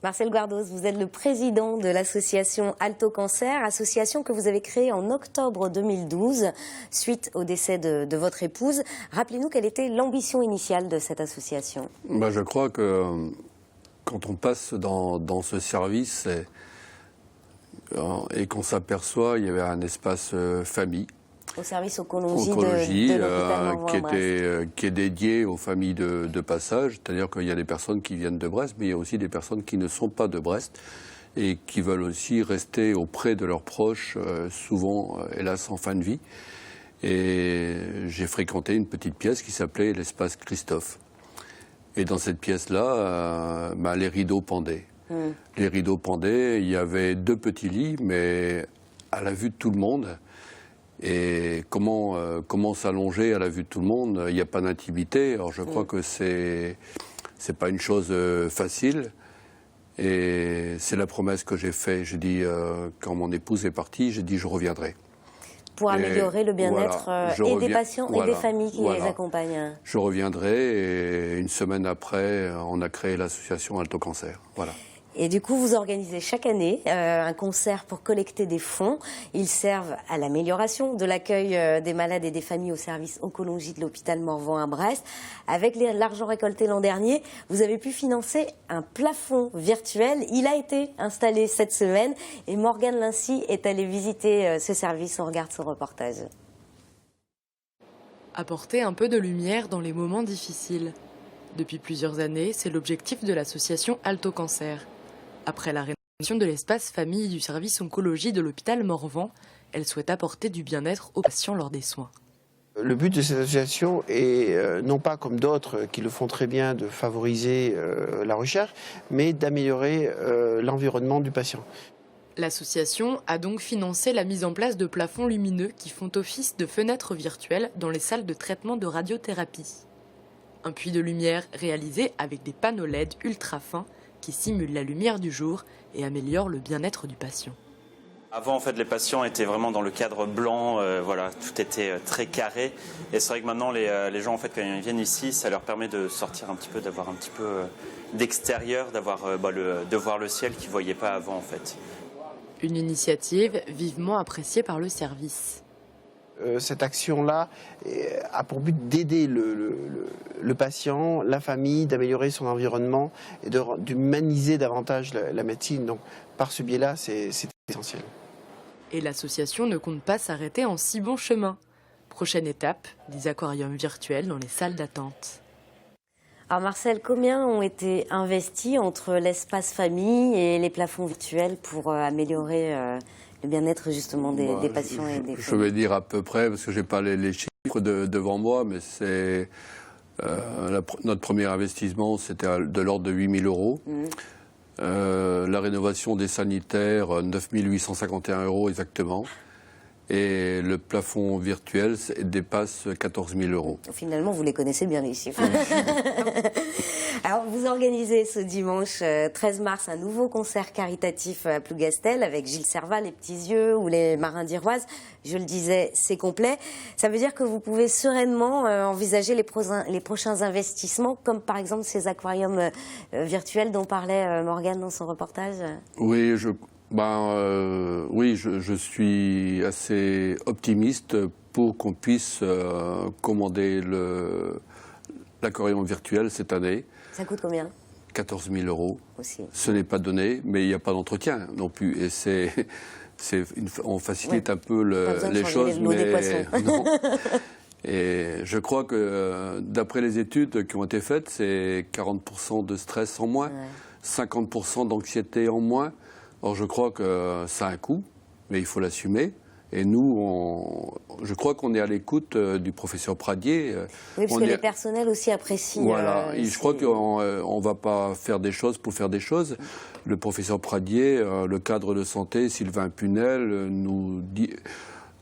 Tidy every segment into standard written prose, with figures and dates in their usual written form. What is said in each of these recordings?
Marcel Guardos, vous êtes le président de l'association Alto Cancer, association que vous avez créée en octobre 2012, suite au décès de votre épouse. Rappelez-nous quelle était l'ambition initiale de cette association. Je crois que quand on passe dans ce service et qu'on s'aperçoit, il y avait un espace famille. Au service oncologie de l'hôpital Morvan-Brest. Qui est dédié aux familles de passage, c'est-à-dire qu'il y a des personnes qui viennent de Brest, mais il y a aussi des personnes qui ne sont pas de Brest et qui veulent aussi rester auprès de leurs proches, souvent, hélas, en fin de vie. Et j'ai fréquenté une petite pièce qui s'appelait l'espace Christophe. Et dans cette pièce-là, les rideaux pendaient. Les rideaux pendaient, il y avait 2 petits lits, mais à la vue de tout le monde. Et comment s'allonger à la vue de tout le monde? Il n'y a pas d'intimité. Alors je crois que c'est pas une chose facile. Et c'est la promesse que j'ai faite. J'ai dit, quand mon épouse est partie, j'ai dit je reviendrai. Pour améliorer le bien-être des patients et des familles qui les accompagnent. Je reviendrai et une semaine après, on a créé l'association Alto Cancer. Voilà. Et du coup, vous organisez chaque année un concert pour collecter des fonds. Ils servent à l'amélioration de l'accueil des malades et des familles au service oncologie de l'hôpital Morvan à Brest. Avec l'argent récolté l'an dernier, vous avez pu financer un plafond virtuel. Il a été installé cette semaine et Morgane Lincy est allée visiter ce service. On regarde son reportage. Apporter un peu de lumière dans les moments difficiles. Depuis plusieurs années, c'est l'objectif de l'association Alto Cancer. Après la rénovation de l'espace famille du service oncologie de l'hôpital Morvan, elle souhaite apporter du bien-être aux patients lors des soins. Le but de cette association est non pas comme d'autres qui le font très bien de favoriser la recherche, mais d'améliorer l'environnement du patient. L'association a donc financé la mise en place de plafonds lumineux qui font office de fenêtres virtuelles dans les salles de traitement de radiothérapie. Un puits de lumière réalisé avec des panneaux LED ultra fins qui simulent la lumière du jour et améliorent le bien-être du patient. Avant, en fait, les patients étaient vraiment dans le cadre blanc, voilà, tout était très carré. Et c'est vrai que maintenant, les gens, en fait, quand ils viennent ici, ça leur permet de sortir un petit peu, d'avoir un petit peu d'extérieur, de voir le ciel qu'ils ne voyaient pas avant, en fait. Une initiative vivement appréciée par le service. Cette action-là a pour but d'aider le patient, la famille, d'améliorer son environnement et d'humaniser davantage la médecine. Donc, par ce biais-là, c'est essentiel. Et l'association ne compte pas s'arrêter en si bon chemin. Prochaine étape, des aquariums virtuels dans les salles d'attente. Alors Marcel, combien ont été investis entre l'espace famille et les plafonds virtuels pour améliorer le bien-être justement des patients et des familles? Je vais dire à peu près, parce que je n'ai pas les chiffres devant moi, mais c'est notre premier investissement, c'était de l'ordre de 8 000 €. La rénovation des sanitaires, 9 851 € exactement. Et le plafond virtuel dépasse 14 000 €. Finalement, vous les connaissez bien, les chiffres. Alors, vous organisez ce dimanche 13 mars un nouveau concert caritatif à Plougastel avec Gilles Serval, Les Petits Yeux ou les Marins d'Iroise. Je le disais, c'est complet. Ça veut dire que vous pouvez sereinement envisager les prochains investissements, comme par exemple ces aquariums virtuels dont parlait Morgane dans son reportage. Oui, je suis assez optimiste pour qu'on puisse commander l'aquarium virtuel cette année. Ça coûte combien? 14 000 € aussi. Ce n'est pas donné, mais il n'y a pas d'entretien non plus. Et on facilite un peu les choses, mais non. Et je crois que d'après les études qui ont été faites, c'est 40% de stress en moins, 50% d'anxiété en moins. Or, je crois que ça a un coût, mais il faut l'assumer. Et nous, je crois qu'on est à l'écoute du professeur Pradier. Oui, parce que les personnels aussi apprécient. Voilà, je crois qu'on ne va pas faire des choses pour faire des choses. Le professeur Pradier, le cadre de santé, Sylvain Punel, nous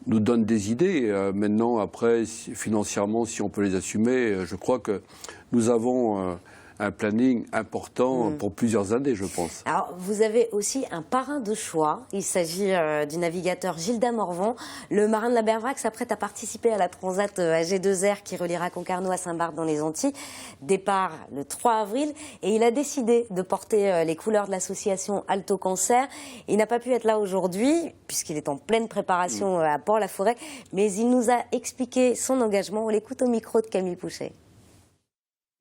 donne des idées. Maintenant, après, financièrement, si on peut les assumer, je crois que nous avons un planning important pour plusieurs années, je pense. Alors, vous avez aussi un parrain de choix. Il s'agit du navigateur Gilda Morvan. Le marin de la Bervrac s'apprête à participer à la Transat AG2R qui reliera Concarneau à Saint-Barth dans les Antilles. Départ le 3 avril. Et il a décidé de porter les couleurs de l'association Alto Cancer. Il n'a pas pu être là aujourd'hui, puisqu'il est en pleine préparation à Port-la-Forêt. Mais il nous a expliqué son engagement. On l'écoute au micro de Camille Pouchet.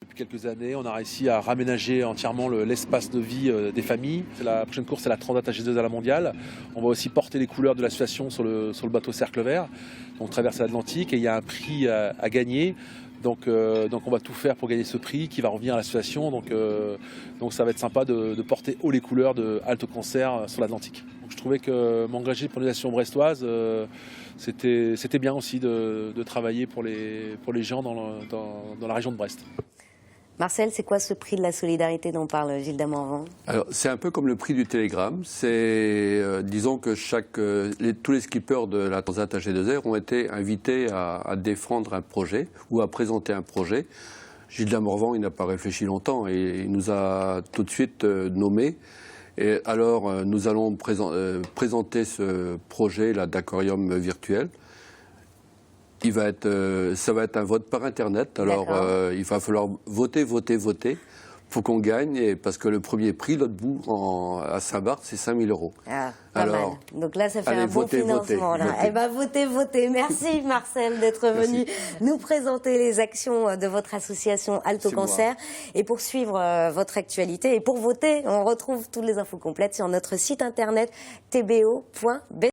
Depuis quelques années, on a réussi à raménager entièrement l'espace de vie des familles. La prochaine course, c'est la Transat AG2R à la mondiale. On va aussi porter les couleurs de l'association sur le bateau Cercle Vert, donc traverser l'Atlantique. Et il y a un prix à gagner. Donc on va tout faire pour gagner ce prix qui va revenir à l'association. Donc ça va être sympa de porter haut les couleurs de Alto Cancer sur l'Atlantique. Je trouvais que m'engager pour les nations brestoises, c'était bien aussi de travailler pour les gens dans la région de Brest. Marcel, c'est quoi ce prix de la solidarité dont parle Gilda Morvan? Alors, c'est un peu comme le prix du télégramme. Disons que tous les skippers de la Transat AG2R ont été invités à défendre un projet ou à présenter un projet. Gilda Morvan, il n'a pas réfléchi longtemps et il nous a tout de suite nommés. Et alors, nous allons présenter ce projet d'aquarium virtuel. Ça va être un vote par Internet. Alors, il va falloir voter pour qu'on gagne. Parce que le premier prix, l'autre bout, à Saint-Barth, c'est 5 000 €. Ah, pas mal. Donc là, ça fait un bon financement. Votez. Eh bien, votez. Merci, Marcel, d'être venu nous présenter les actions de votre association Alto Cancer. Et pour suivre votre actualité et pour voter, on retrouve toutes les infos complètes sur notre site internet tbo.be.